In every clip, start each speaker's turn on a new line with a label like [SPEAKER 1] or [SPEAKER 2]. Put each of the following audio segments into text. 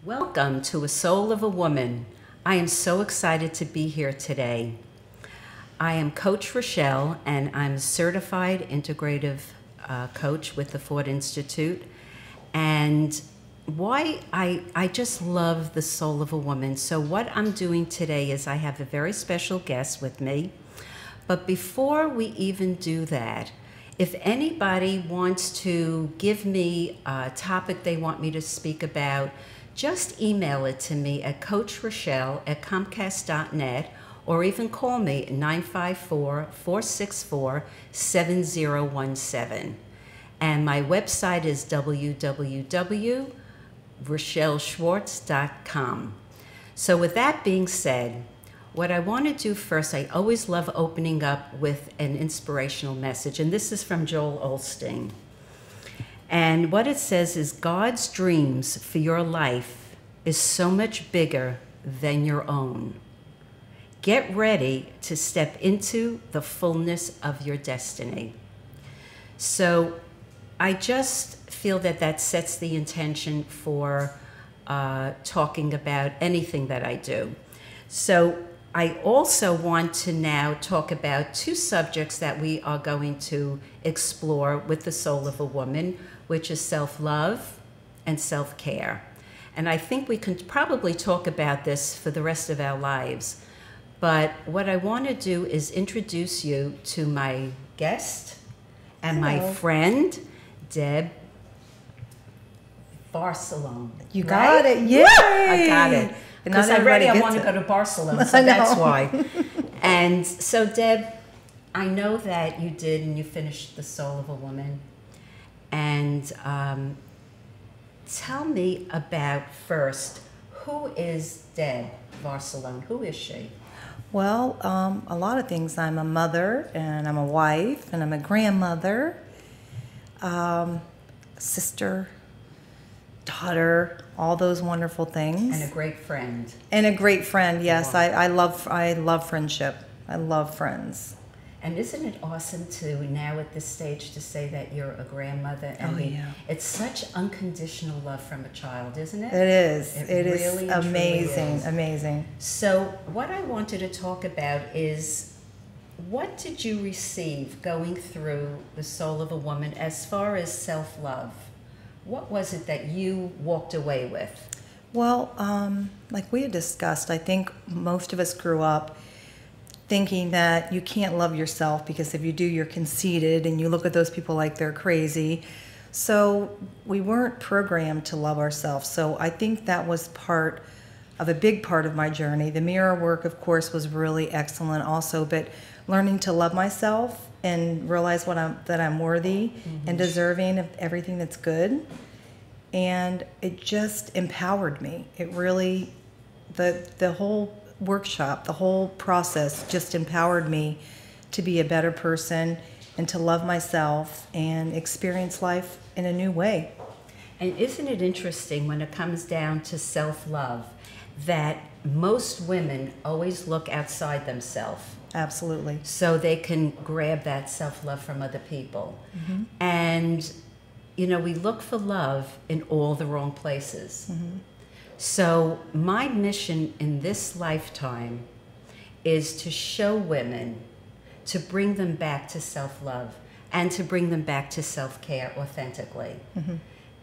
[SPEAKER 1] Welcome to A Soul of a Woman. I am so excited to be here today. I am Coach Rochelle, and I'm a certified integrative coach with the Ford Institute. And why I just love the soul of a woman. So what I'm doing today is I have a very special guest with me. But before we even do that, if anybody wants to give me a topic they want me to speak about, just email it to me at coachrochelle@comcast.net, or even call me at 954-464-7017. And my website is www.rochelleschwartz.com. So with that being said, what I want to do first, I always love opening up with an inspirational message, and this is from Joel Osteen. And what it says is, God's dreams for your life is so much bigger than your own. Get ready to step into the fullness of your destiny. So I just feel that that sets the intention for talking about anything that I do. So I also want to now talk about two subjects that we are going to explore with the soul of a woman, which is self-love and self-care. And I think we can probably talk about this for the rest of our lives. But what I want to do is introduce you to my guest and my friend, Dead Barcelona.
[SPEAKER 2] You got it. Yay!
[SPEAKER 1] I got it. Because I want to go to Barcelona, so that's why. And so, Deb, I know that you did, and you finished The Soul of a Woman. And tell me about, first, who is Dead Barcelona? Who is she?
[SPEAKER 2] Well, a lot of things. I'm a mother, and I'm a wife, and I'm a grandmother, sister, daughter, all those wonderful things.
[SPEAKER 1] And a great friend.
[SPEAKER 2] And a great friend, yes. I love friendship. I love friends.
[SPEAKER 1] And isn't it awesome to now at this stage to say that you're a grandmother?
[SPEAKER 2] Oh, yeah.
[SPEAKER 1] It's such unconditional love from a child, isn't it?
[SPEAKER 2] It is.
[SPEAKER 1] It really
[SPEAKER 2] is amazing,
[SPEAKER 1] is.
[SPEAKER 2] Amazing.
[SPEAKER 1] So what I wanted to talk about is, what did you receive going through The Soul of a Woman as far as self-love? What was it that you walked away with?
[SPEAKER 2] Well, like we had discussed, I think most of us grew up thinking that you can't love yourself because if you do, you're conceited and you look at those people like they're crazy. So we weren't programmed to love ourselves. So I think that was part of a big part of my journey. The mirror work, of course, was really excellent also, but learning to love myself and realize that I'm worthy and deserving of everything that's good. And it just empowered me. It really, the whole workshop, the whole process just empowered me to be a better person and to love myself and experience life in a new way.
[SPEAKER 1] And isn't it interesting when it comes down to self-love that most women always look outside themselves?
[SPEAKER 2] Absolutely.
[SPEAKER 1] So they can grab that self-love from other people. And, you know, we look for love in all the wrong places. So my mission in this lifetime is to show women, to bring them back to self-love and to bring them back to self-care authentically.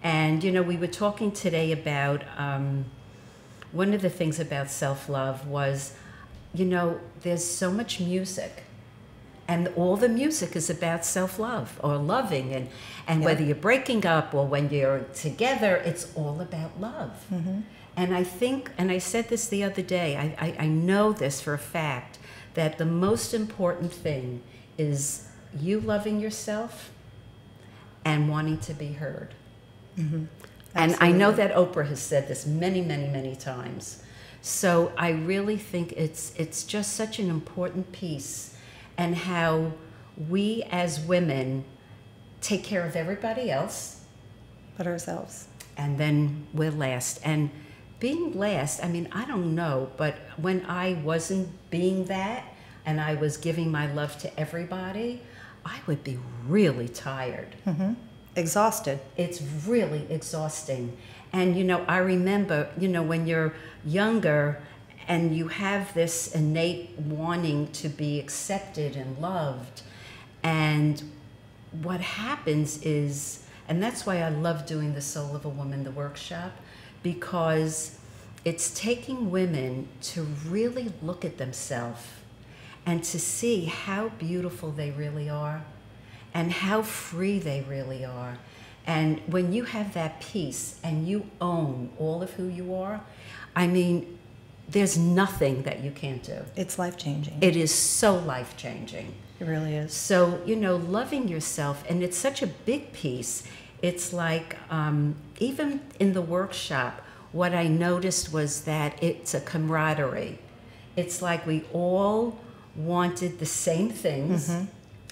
[SPEAKER 1] And, you know, we were talking today about, one of the things about self-love was, you know, there's so much music, and all the music is about self-love or loving, and whether you're breaking up or when you're together, it's all about love. And I think, and I said this the other day, I know this for a fact, that the most important thing is you loving yourself and wanting to be heard. And I know that Oprah has said this many, many, many times. So I really think it's just such an important piece, and how we as women take care of everybody else.
[SPEAKER 2] But ourselves.
[SPEAKER 1] And then we're last. And being last, I mean, I don't know, but when I wasn't being that and I was giving my love to everybody, I would be really tired.
[SPEAKER 2] Exhausted.
[SPEAKER 1] It's really exhausting. And, I remember, when you're younger and you have this innate wanting to be accepted and loved. And what happens is, and that's why I love doing the Soul of a Woman, the workshop, because it's taking women to really look at themselves and to see how beautiful they really are and how free they really are. And when you have that peace and you own all of who you are, I mean, there's nothing that you can't do.
[SPEAKER 2] It's life-changing.
[SPEAKER 1] It is so life-changing.
[SPEAKER 2] It really is.
[SPEAKER 1] So, loving yourself, and it's such a big piece. It's like, even in the workshop, what I noticed was that it's a camaraderie. It's like we all wanted the same things.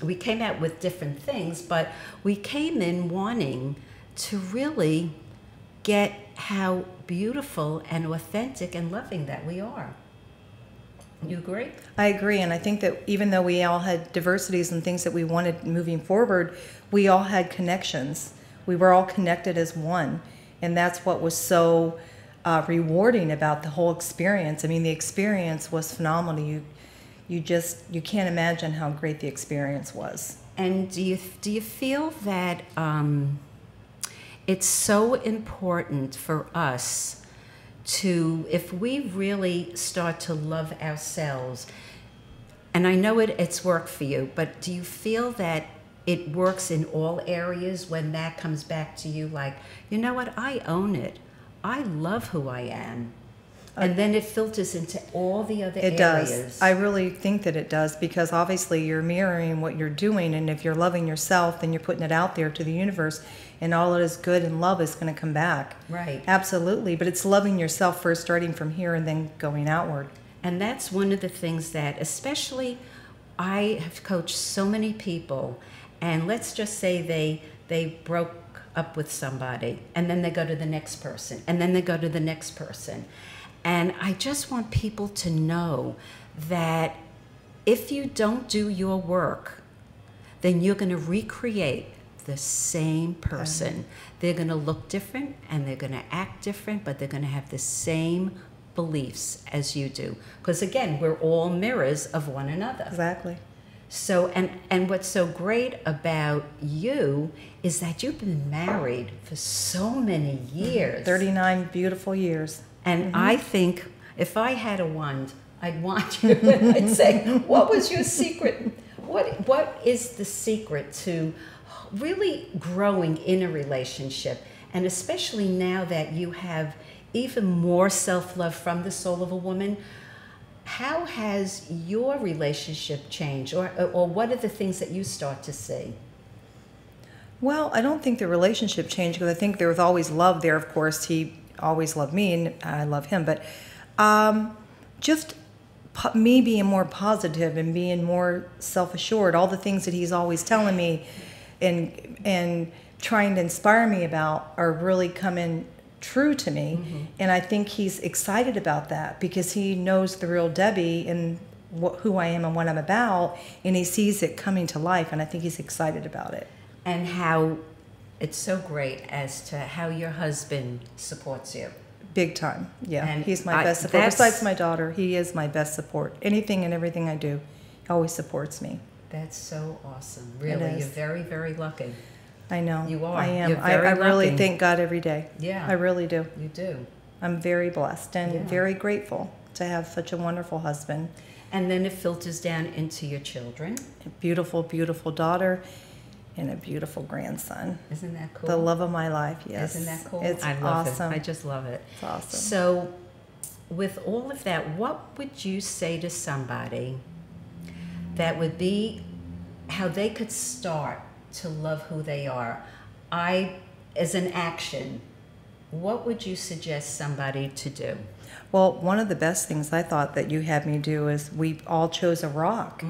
[SPEAKER 1] We came out with different things, but we came in wanting to really get how beautiful and authentic and loving that we are. You agree?
[SPEAKER 2] I agree, and I think that even though we all had diversities and things that we wanted moving forward, we all had connections. We were all connected as one, and that's what was so rewarding about the whole experience. I mean, the experience was phenomenal. You can't imagine how great the experience was.
[SPEAKER 1] And do you feel that it's so important for us to, if we really start to love ourselves, and I know it's work for you, but do you feel that it works in all areas when that comes back to you like, you know what, I own it. I love who I am. And then it filters into all the other areas. It does.
[SPEAKER 2] I really think that it does, because obviously you're mirroring what you're doing, and if you're loving yourself, then you're putting it out there to the universe, and all that is good and love is going to come back.
[SPEAKER 1] Right.
[SPEAKER 2] Absolutely. But it's loving yourself first, starting from here and then going outward.
[SPEAKER 1] And that's one of the things that, especially, I have coached so many people, and let's just say they broke up with somebody, and then they go to the next person, and then they go to the next person. And I just want people to know that if you don't do your work, then you're going to recreate the same person. They're going to look different and they're going to act different, but they're going to have the same beliefs as you do. Because again, we're all mirrors of one another.
[SPEAKER 2] Exactly.
[SPEAKER 1] So, and what's so great about you is that you've been married for so many years.
[SPEAKER 2] 39 beautiful years.
[SPEAKER 1] And I think if I had a wand, I'd want you and I'd say, what was your secret? What is the secret to really growing in a relationship? And especially now that you have even more self-love from the Soul of a Woman, how has your relationship changed? Or what are the things that you start to see?
[SPEAKER 2] Well, I don't think the relationship changed, because I think there was always love there. Of course, he always loved me and I love him, but just me being more positive and being more self-assured, all the things that he's always telling me and trying to inspire me about are really coming true to me. And I think he's excited about that, because he knows the real Debbie and who I am and what I'm about, and he sees it coming to life, and I think he's excited about it.
[SPEAKER 1] And how it's so great as to how your husband supports you.
[SPEAKER 2] Big time, yeah.
[SPEAKER 1] And
[SPEAKER 2] he's my best support. Besides my daughter, he is my best support. Anything and everything I do, he always supports me.
[SPEAKER 1] That's so awesome. Really, you're very, very lucky.
[SPEAKER 2] I know.
[SPEAKER 1] You are.
[SPEAKER 2] I am.
[SPEAKER 1] You're very
[SPEAKER 2] I really
[SPEAKER 1] lucky.
[SPEAKER 2] thank God every day.
[SPEAKER 1] Yeah.
[SPEAKER 2] I really do.
[SPEAKER 1] You do.
[SPEAKER 2] I'm very blessed and very grateful to have such a wonderful husband.
[SPEAKER 1] And then it filters down into your children.
[SPEAKER 2] A beautiful, beautiful daughter and a beautiful grandson.
[SPEAKER 1] Isn't that cool?
[SPEAKER 2] The love of my life, yes.
[SPEAKER 1] Isn't that cool?
[SPEAKER 2] It's
[SPEAKER 1] I love
[SPEAKER 2] awesome.
[SPEAKER 1] it. I just love it.
[SPEAKER 2] It's awesome.
[SPEAKER 1] So with all of that, what would you say to somebody that would be how they could start to love who they are? As an action, what would you suggest somebody to do?
[SPEAKER 2] Well, one of the best things I thought that you had me do is we all chose a rock.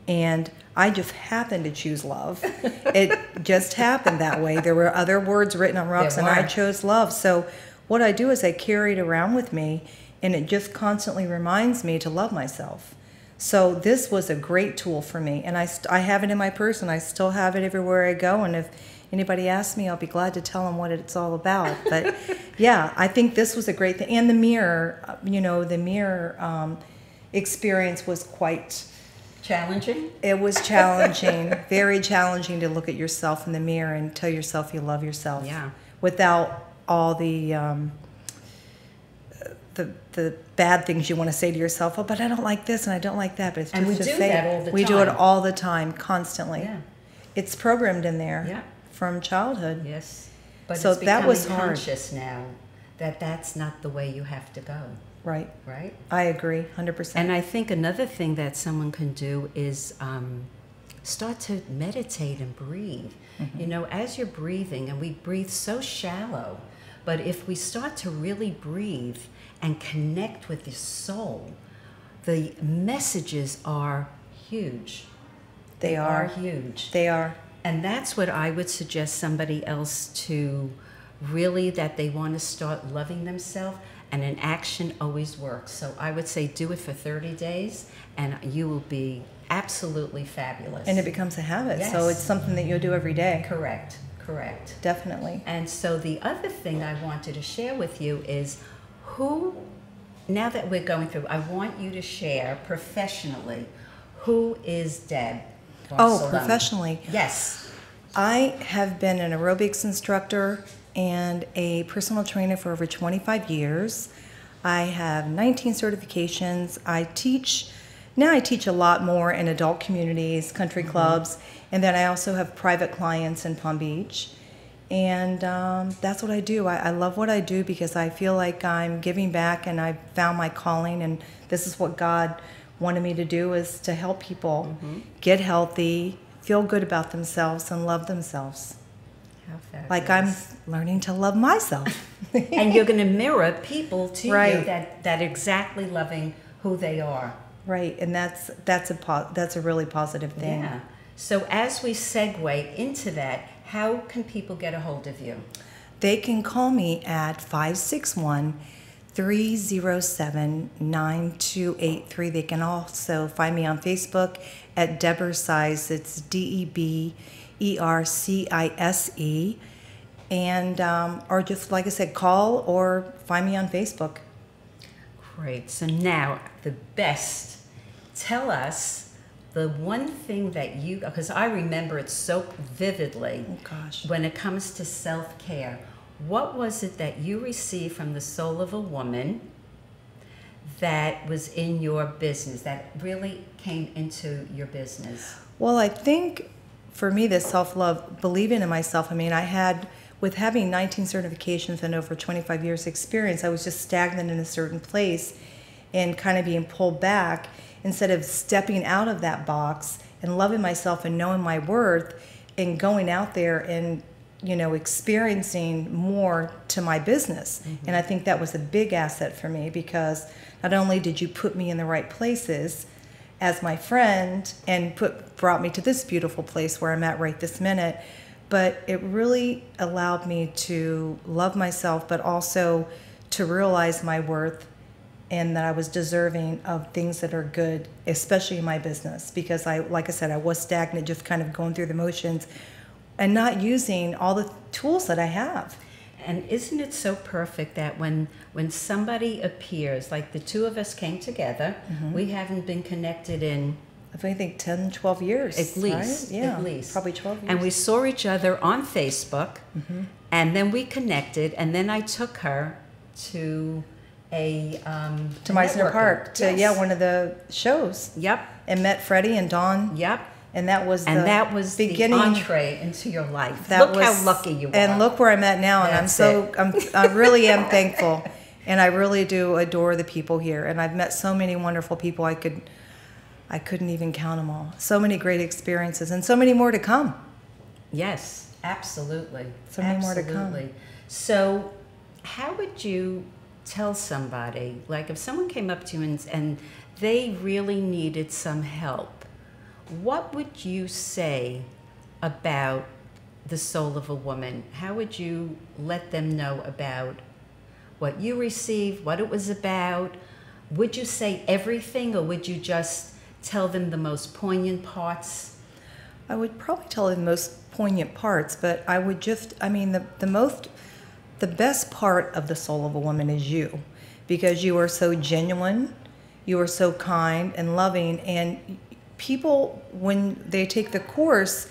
[SPEAKER 2] And I just happened to choose love. It just happened that way. There were other words written on rocks, and I chose love. So what I do is I carry it around with me, and it just constantly reminds me to love myself. So this was a great tool for me, and I have it in my purse, and I still have it everywhere I go. And anybody asks me, I'll be glad to tell them what it's all about. But yeah, I think this was a great thing. And the mirror, the mirror experience was quite
[SPEAKER 1] challenging.
[SPEAKER 2] It was challenging, very challenging to look at yourself in the mirror and tell yourself you love yourself.
[SPEAKER 1] Yeah.
[SPEAKER 2] Without all the bad things you want to say to yourself. Oh, but I don't like this and I don't like that. But it's
[SPEAKER 1] and
[SPEAKER 2] just
[SPEAKER 1] we
[SPEAKER 2] to
[SPEAKER 1] do
[SPEAKER 2] say
[SPEAKER 1] that all the time.
[SPEAKER 2] We do it all the time, constantly.
[SPEAKER 1] Yeah.
[SPEAKER 2] It's programmed in there.
[SPEAKER 1] Yeah.
[SPEAKER 2] From childhood.
[SPEAKER 1] Yes. But
[SPEAKER 2] so
[SPEAKER 1] it's becoming
[SPEAKER 2] that was hard.
[SPEAKER 1] conscious now that that's not the way you have to go.
[SPEAKER 2] Right.
[SPEAKER 1] Right?
[SPEAKER 2] I agree, 100%.
[SPEAKER 1] And I think another thing that someone can do is start to meditate and breathe. Mm-hmm. As you're breathing, and we breathe so shallow, but if we start to really breathe and connect with the soul, the messages are huge.
[SPEAKER 2] They are
[SPEAKER 1] huge.
[SPEAKER 2] They are.
[SPEAKER 1] And that's what I would suggest somebody else to really, that they want to start loving themselves, and an action always works. So I would say do it for 30 days and you will be absolutely fabulous.
[SPEAKER 2] And it becomes a habit.
[SPEAKER 1] Yes.
[SPEAKER 2] So it's something that you'll do every day.
[SPEAKER 1] Correct.
[SPEAKER 2] Definitely.
[SPEAKER 1] And so the other thing I wanted to share with you is now that we're going through, I want you to share professionally, who is Deb Barcelona?
[SPEAKER 2] Oh, professionally.
[SPEAKER 1] Yes.
[SPEAKER 2] I have been an aerobics instructor and a personal trainer for over 25 years. I have 19 certifications. I teach a lot more in adult communities, country clubs, and then I also have private clients in Palm Beach. And that's what I do. I love what I do because I feel like I'm giving back and I've found my calling, and this is what God wanted me to do, is to help people get healthy, feel good about themselves, and love themselves.
[SPEAKER 1] How fabulous.
[SPEAKER 2] Like I'm learning to love myself.
[SPEAKER 1] And you're going to mirror people to
[SPEAKER 2] Right.
[SPEAKER 1] you that exactly loving who they are.
[SPEAKER 2] Right, and that's a really positive thing.
[SPEAKER 1] Yeah. So as we segue into that, how can people get a hold of you?
[SPEAKER 2] They can call me at 561-307-9283. They can also find me on Facebook at Debercise. It's DEBERCISE. And, or just, like I said, call or find me on Facebook.
[SPEAKER 1] Great. So now, the best. Tell us the one thing that you, because I remember it so vividly.
[SPEAKER 2] Oh, gosh.
[SPEAKER 1] When it comes to self-care, what was it that you received from the soul of a woman that was in your business, that really came into your business?
[SPEAKER 2] Well, I think for me, the self-love, believing in myself, I mean, with having 19 certifications and over 25 years experience, I was just stagnant in a certain place and kind of being pulled back instead of stepping out of that box and loving myself and knowing my worth and going out there and, experiencing more to my business. And I think that was a big asset for me, because not only did you put me in the right places as my friend and brought me to this beautiful place where I'm at right this minute, but it really allowed me to love myself, but also to realize my worth and that I was deserving of things that are good, especially in my business, because like I said, I was stagnant, just kind of going through the motions and not using all the tools that I have.
[SPEAKER 1] And isn't it so perfect that when somebody appears, like the two of us came together, we haven't been connected in,
[SPEAKER 2] I think 10, 12 years.
[SPEAKER 1] At least.
[SPEAKER 2] Right? Yeah,
[SPEAKER 1] at least.
[SPEAKER 2] Probably 12 years.
[SPEAKER 1] And we saw each other on Facebook, and then we connected, and then I took her to to
[SPEAKER 2] Meisner
[SPEAKER 1] networking.
[SPEAKER 2] Park, to
[SPEAKER 1] Yes.
[SPEAKER 2] one of the shows.
[SPEAKER 1] Yep.
[SPEAKER 2] And met Freddie and Dawn.
[SPEAKER 1] Yep.
[SPEAKER 2] And that was
[SPEAKER 1] the
[SPEAKER 2] beginning.
[SPEAKER 1] the entree into your life.
[SPEAKER 2] That
[SPEAKER 1] Look
[SPEAKER 2] was,
[SPEAKER 1] how lucky you are.
[SPEAKER 2] And look where I'm at now, and
[SPEAKER 1] That's
[SPEAKER 2] I really am thankful, and I really do adore the people here. And I've met so many wonderful people. I couldn't even count them all. So many great experiences, and so many more to come.
[SPEAKER 1] Yes, absolutely.
[SPEAKER 2] So many more to come.
[SPEAKER 1] So, how would you tell somebody, like if someone came up to you and they really needed some help, what would you say about the soul of a woman? How would you let them know about what you received, what it was about? Would you say everything, or would you just tell them the most poignant parts?
[SPEAKER 2] I would probably tell you the most poignant parts, but I would just, I mean, the best part of the soul of a woman is you, because you are so genuine, you are so kind and loving, and people, when they take the course,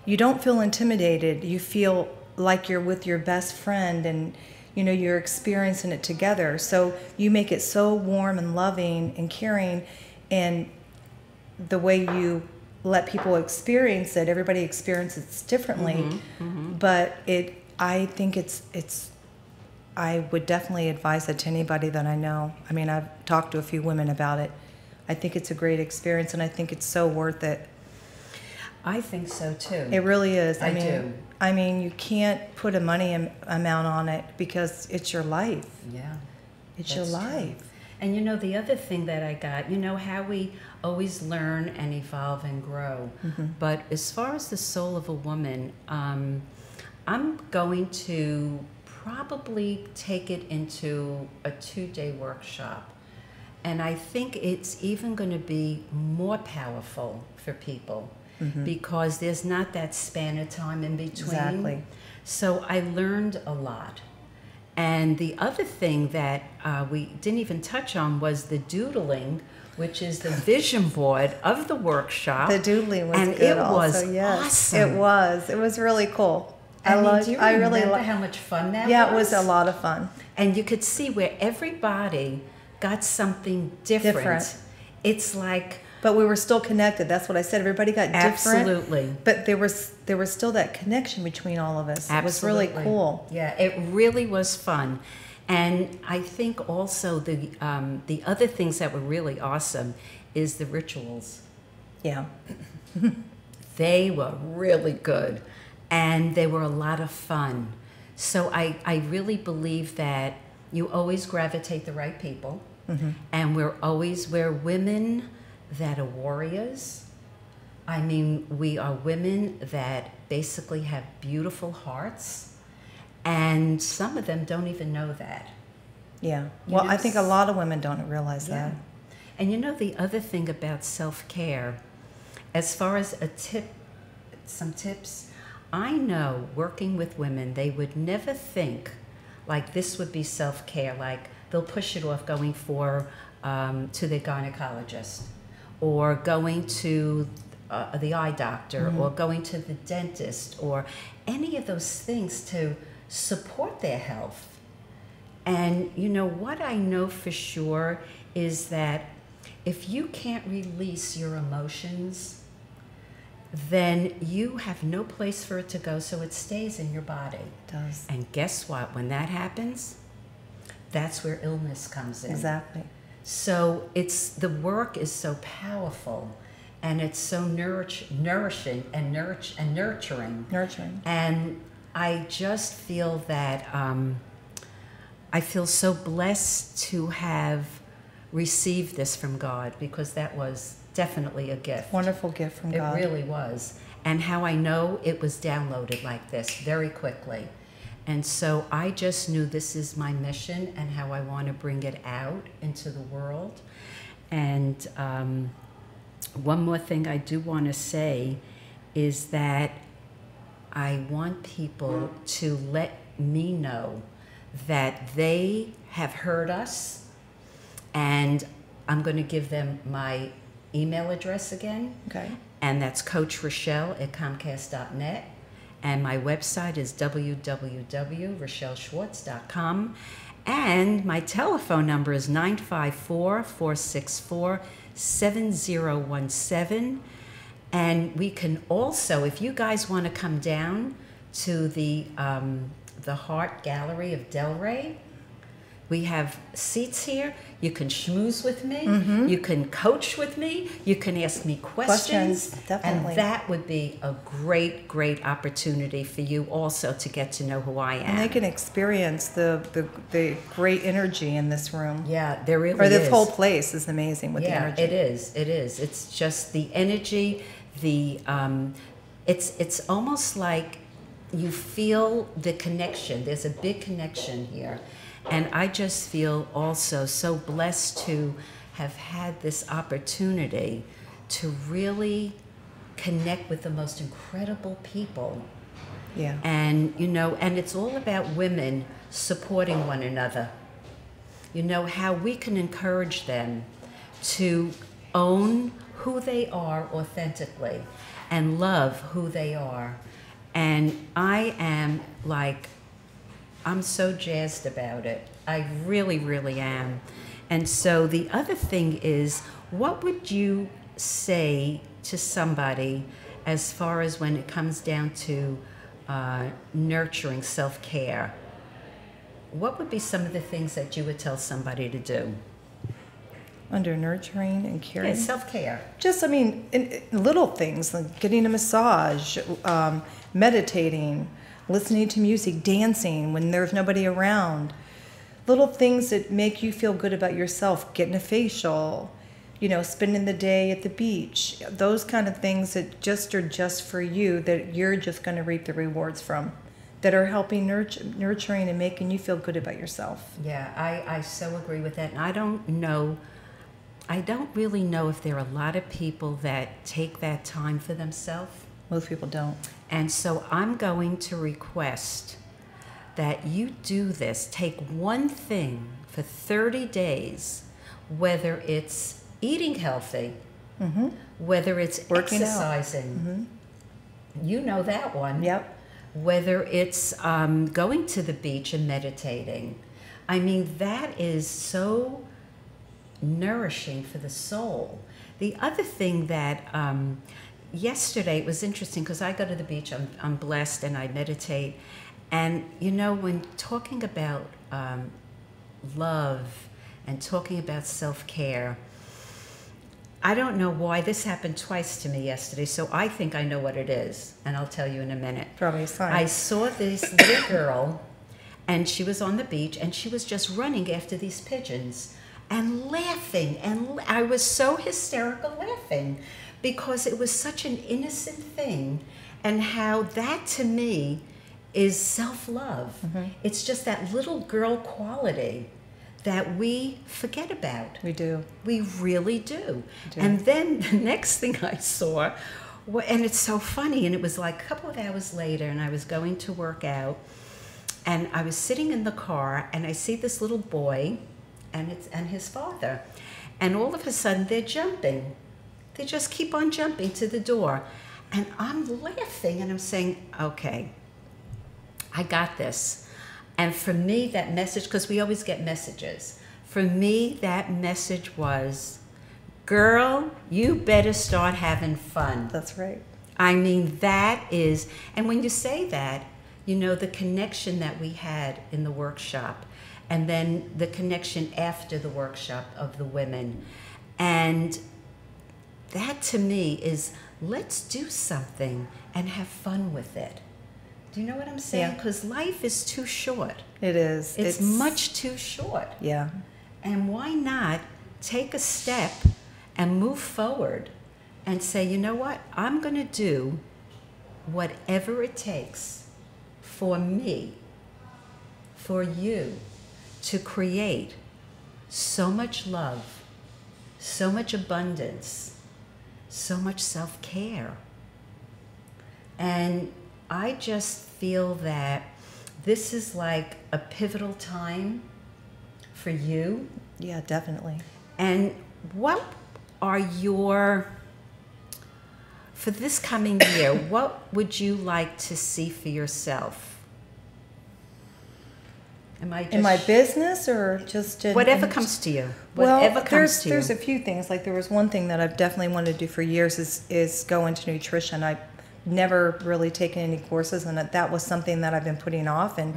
[SPEAKER 2] you don't feel intimidated. You feel like you're with your best friend, and you know, you're experiencing it together. So you make it so warm and loving and caring, and the way you let people experience it, everybody experiences it differently. But I think I would definitely advise it to anybody that I know. I mean, I've talked to a few women about it. I think it's a great experience, and I think it's so worth it.
[SPEAKER 1] I think so too.
[SPEAKER 2] It really is.
[SPEAKER 1] I do.
[SPEAKER 2] I mean, you can't put a money amount on it, because it's your life.
[SPEAKER 1] Yeah.
[SPEAKER 2] It's your life.
[SPEAKER 1] True. And you know, the other thing that I got, you know how we always learn and evolve and grow. But as far as the soul of a woman, I'm going to probably take it into a 2-day workshop. And I think it's even going to be more powerful for people because there's not that span of time in between.
[SPEAKER 2] Exactly.
[SPEAKER 1] So I learned a lot. And the other thing that we didn't even touch on was the doodling, which is the vision board of the workshop.
[SPEAKER 2] The doodling was
[SPEAKER 1] and
[SPEAKER 2] good
[SPEAKER 1] it was
[SPEAKER 2] also, yes.
[SPEAKER 1] awesome.
[SPEAKER 2] It was. It was really cool.
[SPEAKER 1] Do you remember how much fun that was?
[SPEAKER 2] Yeah, it was a lot of fun.
[SPEAKER 1] And you could see where everybody got something different. It's like...
[SPEAKER 2] But we were still connected. That's what I said. Everybody got different.
[SPEAKER 1] Absolutely.
[SPEAKER 2] But there was still that connection between all of us.
[SPEAKER 1] Absolutely.
[SPEAKER 2] It was really cool.
[SPEAKER 1] Yeah, it really was fun. And I think also the other things that were really awesome is the rituals.
[SPEAKER 2] Yeah.
[SPEAKER 1] They were really good. And they were a lot of fun. So I really believe that you always gravitate the right people. And we're women that are warriors. I mean, we are women that basically have beautiful hearts, and some of them don't even know that.
[SPEAKER 2] Yeah. Well, I think a lot of women don't realize that.
[SPEAKER 1] And you know, the other thing about self-care, as far as some tips, I know working with women, they would never think like this would be self-care. Like they'll push it off going to the gynecologist, or going to the eye doctor, or going to the dentist, or any of those things to support their health. And you know, what I know for sure is that if you can't release your emotions, then you have no place for it to go, so it stays in your body.
[SPEAKER 2] It does.
[SPEAKER 1] And guess what? When that happens, that's where illness comes in.
[SPEAKER 2] Exactly.
[SPEAKER 1] So the work is so powerful, and it's so nourishing and nurturing.
[SPEAKER 2] Nurturing.
[SPEAKER 1] And I just feel that I feel so blessed to have received this from God, because that was definitely a gift.
[SPEAKER 2] Wonderful gift from God.
[SPEAKER 1] It really was. And how I know it was downloaded like this very quickly. And so I just knew this is my mission and how I want to bring it out into the world. And one more thing I do want to say is that I want people to let me know that they have heard us, and I'm going to give them my email address again.
[SPEAKER 2] Okay.
[SPEAKER 1] And that's Coach Rochelle at Comcast.net. And my website is www.rochelleschwartz.com. And my telephone number is 954-464-7017. And we can also, if you guys want to come down to the Heart Gallery of Delray, we have seats here. You can schmooze with me. You can coach with me. You can ask me questions.
[SPEAKER 2] Definitely.
[SPEAKER 1] And that would be a great, great opportunity for you also to get to know who I am.
[SPEAKER 2] And they can experience the great energy in this room.
[SPEAKER 1] Yeah, there really is.
[SPEAKER 2] Or this whole place is amazing with the energy.
[SPEAKER 1] Yeah, it is. It is. It's just the energy. It's almost like you feel the connection. There's a big connection here. And I just feel also so blessed to have had this opportunity to really connect with the most incredible people.
[SPEAKER 2] Yeah.
[SPEAKER 1] And, you know, and it's all about women supporting one another. You know, how we can encourage them to own who they are authentically and love who they are. And I'm so jazzed about it. I really, really am. And so the other thing is, what would you say to somebody as far as when it comes down to nurturing self-care? What would be some of the things that you would tell somebody to do?
[SPEAKER 2] Under nurturing and caring?
[SPEAKER 1] Yeah, self-care.
[SPEAKER 2] Just, I mean, in little things like getting a massage, meditating, listening to music, dancing when there's nobody around. Little things that make you feel good about yourself, getting a facial, you know, spending the day at the beach. Those kind of things that just are just for you, that you're just going to reap the rewards from, that are helping nurturing and making you feel good about yourself.
[SPEAKER 1] Yeah, I so agree with that. And I don't really know if there are a lot of people that take that time for themselves.
[SPEAKER 2] Most people don't.
[SPEAKER 1] And so I'm going to request that you do this. Take one thing for 30 days, whether it's eating healthy, whether it's
[SPEAKER 2] working
[SPEAKER 1] exercising. You know that one.
[SPEAKER 2] Yep.
[SPEAKER 1] Whether it's going to the beach and meditating. I mean, that is so nourishing for the soul. The other thing that yesterday, it was interesting because I go to the beach, I'm blessed, and I meditate. And, you know, when talking about love and talking about self-care, I don't know why this happened twice to me yesterday, so I think I know what it is, and I'll tell you in a minute.
[SPEAKER 2] Probably a sign.
[SPEAKER 1] I saw this little girl, and she was on the beach, and she was just running after these pigeons and laughing, and I was so hysterical laughing because it was such an innocent thing, and how that to me is self-love. It's just that little girl quality that we forget about.
[SPEAKER 2] We do.
[SPEAKER 1] We really do. And then the next thing I saw, and it's so funny, and it was like a couple of hours later, and I was going to work out, and I was sitting in the car, and I see this little boy and his father, and all of a sudden they're jumping. They just keep on jumping to the door, and I'm laughing, and I'm saying, okay, I got this. And for me, that message, because we always get messages, for me, that message was, girl, you better start having fun.
[SPEAKER 2] That's right.
[SPEAKER 1] I mean, that is, and when you say that, you know, the connection that we had in the workshop, and then the connection after the workshop of the women. And that to me is, let's do something and have fun with it. Do you know what I'm saying? Because life is too short.
[SPEAKER 2] It is.
[SPEAKER 1] It's much too short.
[SPEAKER 2] Yeah.
[SPEAKER 1] And why not take a step and move forward and say, you know what? I'm going to do whatever it takes for me, for you, to create so much love, so much abundance, so much self-care. And I just feel that this is like a pivotal time for you.
[SPEAKER 2] Yeah, definitely.
[SPEAKER 1] And what are for this coming year, what would you like to see for yourself?
[SPEAKER 2] In my business, or just
[SPEAKER 1] whatever comes to you?
[SPEAKER 2] Well, there's a few things. Like, there was one thing that I've definitely wanted to do for years is go into nutrition. I've never really taken any courses, and that was something that I've been putting off, and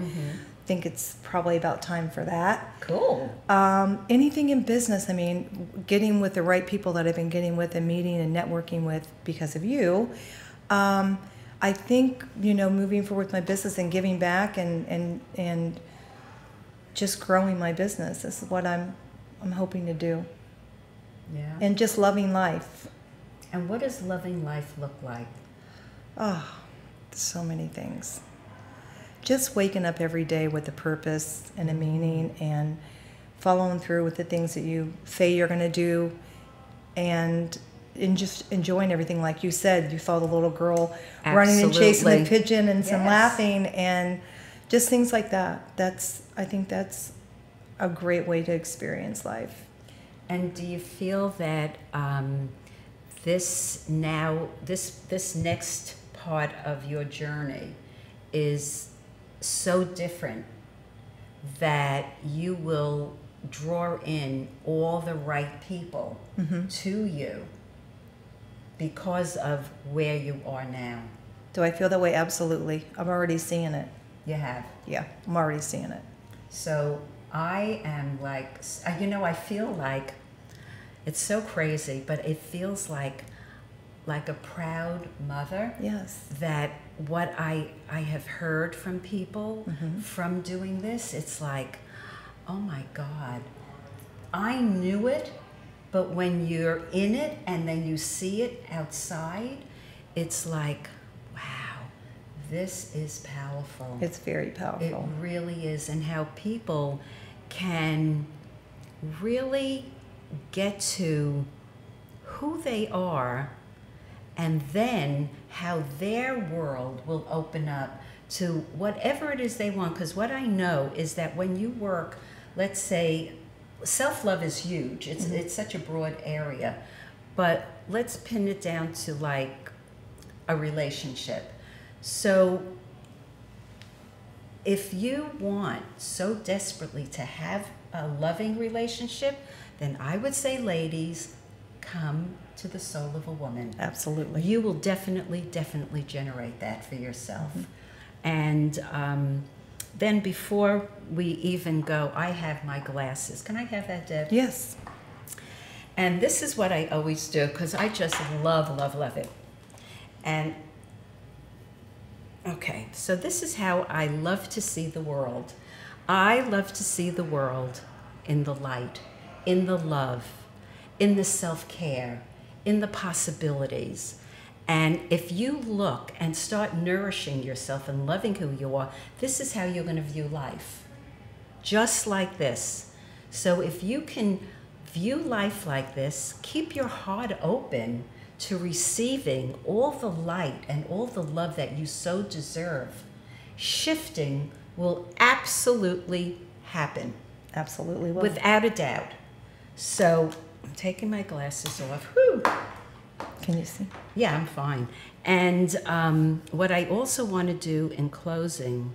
[SPEAKER 2] think it's probably about time for that.
[SPEAKER 1] Cool.
[SPEAKER 2] Anything in business, I mean, getting with the right people that I've been getting with and meeting and networking with because of you. I think, you know, moving forward with my business and giving back and just growing my business. This is what I'm hoping to do.
[SPEAKER 1] Yeah.
[SPEAKER 2] And just loving life.
[SPEAKER 1] And what does loving life look like?
[SPEAKER 2] Oh, so many things. Just waking up every day with a purpose and a meaning, and following through with the things that you say you're going to do, and and just enjoying everything. Like you said, you saw the little girl running and chasing the pigeon and some laughing and just things like that. I think that's a great way to experience life.
[SPEAKER 1] And do you feel that this next part of your journey is so different that you will draw in all the right people to you because of where you are now?
[SPEAKER 2] Do I feel that way? Absolutely. I'm already seeing it.
[SPEAKER 1] You have?
[SPEAKER 2] Yeah, I'm already seeing it.
[SPEAKER 1] So I am like, I feel like, it's so crazy, but it feels like a proud mother.
[SPEAKER 2] Yes.
[SPEAKER 1] That what I have heard from people from doing this, it's like, oh my God, I knew it, but when you're in it and then you see it outside, it's like, wow, this is powerful.
[SPEAKER 2] It's very powerful.
[SPEAKER 1] It really is. And how people can really get to who they are, and then how their world will open up to whatever it is they want. Because what I know is that when you work, let's say, self-love is huge. It's such a broad area. But let's pin it down to like a relationship. So if you want so desperately to have a loving relationship, then I would say, ladies, come to the Soul of a Woman.
[SPEAKER 2] Absolutely.
[SPEAKER 1] You will definitely generate that for yourself. And then before we even go, I have my glasses. Can I have that, Deb?
[SPEAKER 2] Yes.
[SPEAKER 1] And this is what I always do, because I just love it. And okay, so this is how I love to see the world. I love to see the world in the light, in the love, in the self-care, in the possibilities. And if you look and start nourishing yourself and loving who you are, this is how you're going to view life. Just like this. So if you can view life like this, keep your heart open to receiving all the light and all the love that you so deserve, shifting will absolutely happen.
[SPEAKER 2] Absolutely will.
[SPEAKER 1] Without a doubt. So I'm taking my glasses off. Whew.
[SPEAKER 2] Can you see?
[SPEAKER 1] Yeah, I'm fine. And what I also want to do in closing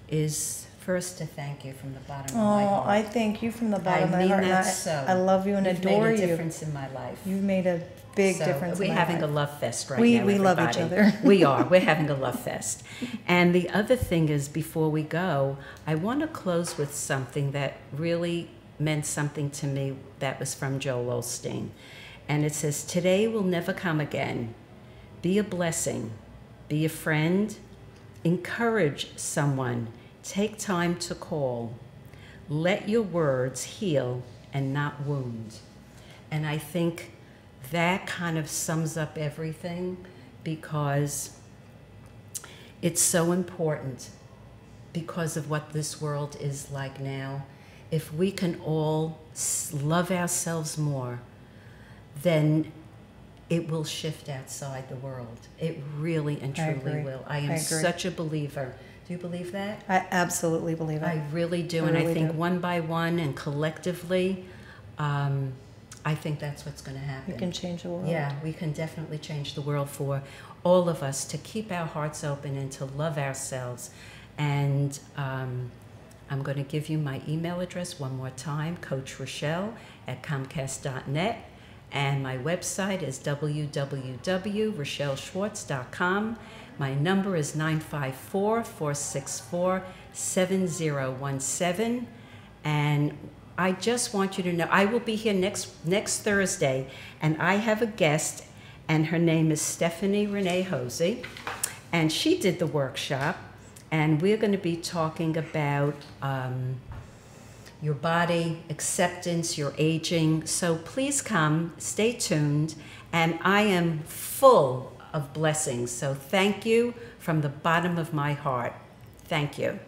[SPEAKER 1] is first to thank you from the bottom of my heart.
[SPEAKER 2] Oh, I thank you from the bottom of my heart.
[SPEAKER 1] I mean that so.
[SPEAKER 2] I love you and adore you.
[SPEAKER 1] You've made a difference in my life.
[SPEAKER 2] You've made a big difference in my life.
[SPEAKER 1] We're having a love fest right now,
[SPEAKER 2] We love each other.
[SPEAKER 1] We are. We're having a love fest. And the other thing is, before we go, I want to close with something that really meant something to me that was from Joel Osteen. And it says, today will never come again. Be a blessing. Be a friend. Encourage someone. Take time to call. Let your words heal and not wound. And I think that kind of sums up everything, because it's so important because of what this world is like now. If we can all love ourselves more, then it will shift outside the world. It really and truly will. I am such a believer. Do you believe that?
[SPEAKER 2] I absolutely believe it.
[SPEAKER 1] I really do. And I think one by one and collectively, I think that's what's going to happen.
[SPEAKER 2] We can change the world.
[SPEAKER 1] Yeah, we can definitely change the world for all of us to keep our hearts open and to love ourselves. And I'm going to give you my email address one more time, Coach Rochelle at Comcast.net. And my website is www.rochelleschwartz.com. My number is 954-464-7017. And I just want you to know, I will be here next Thursday, and I have a guest, and her name is Stephanie Renee Hosey, and she did the workshop, and we're going to be talking about your body, acceptance, your aging. So please come, stay tuned, and I am full of blessings. So thank you from the bottom of my heart. Thank you.